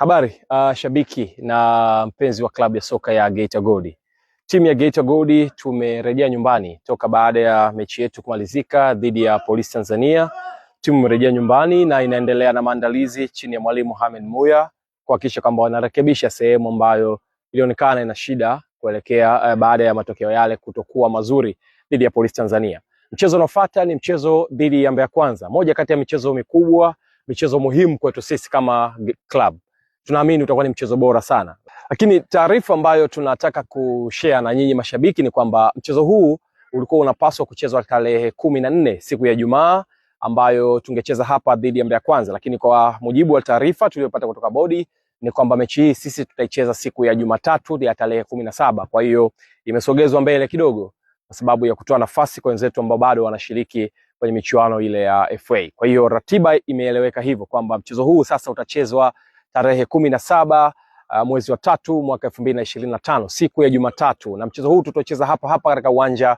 Habari, shabiki na mpenzi wa klabu ya soka ya Geita Gold. Timu ya Geita Gold tumerejea nyumbani toka baada ya mechi yetu kumalizika dhidi ya Polisi Tanzania. Timu imerejea nyumbani na inaendelea na maandalizi chini ya mwalimu Mohamed Muya kuhakikisha kwamba wanarekebisha sehemu ambayo ilionekana ina shida kuelekea baada ya matokeo yale kutokuwa mazuri dhidi ya Polisi Tanzania. Mchezo unaofuata ni mchezo dhidi ya Mbeya Kwanza, moja kati ya michezo mikubwa, michezo muhimu kwetu sisi kama club. Tunaamini utakuwa ni mchezo bora sana. Lakini taarifa ambayo tunataka kushare na nyinyi mashabiki ni kwamba mchezo huu ulikuwa unapaswa kuchezwa tarehe 14 siku ya Ijumaa, ambayo tungecheza hapa dhidi ya Mbeya Kwanza, lakini kwa mujibu wa taarifa tuliyopata kutoka bodi ni kwamba mechi hii sisi tutaicheza siku ya Jumatatu ya tarehe 17. Kwa hiyo imesogezwa mbele kidogo kwa sababu ya kutoa nafasi kwa wenzetu ambao bado wanashiriki kwenye michuano ile ya FA. Kwa hiyo ratiba imeeleweka hivyo kwamba mchezo huu sasa utachezwa tarehe 17 mwezi wa 3 mwaka 2025 siku ya Jumatatu, na mchezo huu tutacheza hapa katika uwanja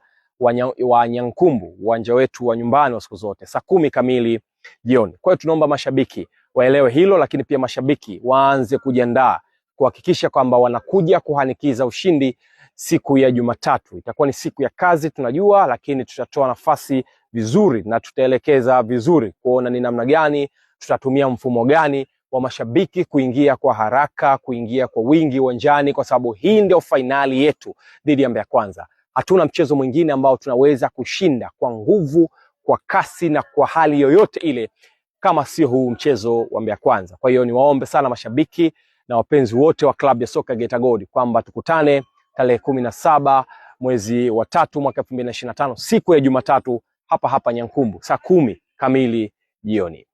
wa Nyankumbu, uwanja wetu wa nyumbani wa siku zote, saa 10 kamili jioni. Kwa hiyo tunaomba mashabiki waelewe hilo, lakini pia mashabiki waanze kujiandaa kuhakikisha kwamba wanakuja kuhanikiza ushindi siku ya Jumatatu. Itakuwa ni siku ya kazi tunajua, lakini tutatoa nafasi vizuri na tutaelekeza vizuri kuona ni namna gani tutatumia mfumo gani wa mashabiki kuingia kwa haraka, kuingia kwa wingi uwanjani, kwa sababu hii ndio fainali yetu dhidi ya Mbeya Kwanza. Hatuna mchezo mwingine ambao tunaweza kushinda kwa nguvu, kwa kasi na kwa hali yoyote ile kama sio huu mchezo wa Mbeya Kwanza. Kwa hiyo niwaombe sana mashabiki na wapenzi wote wa klabu ya soka Geita Gold kwamba tukutane tarehe 17 mwezi wa 3 mwaka 2025 siku ya Jumatatu hapa Nyankumbu saa 10 kamili jioni.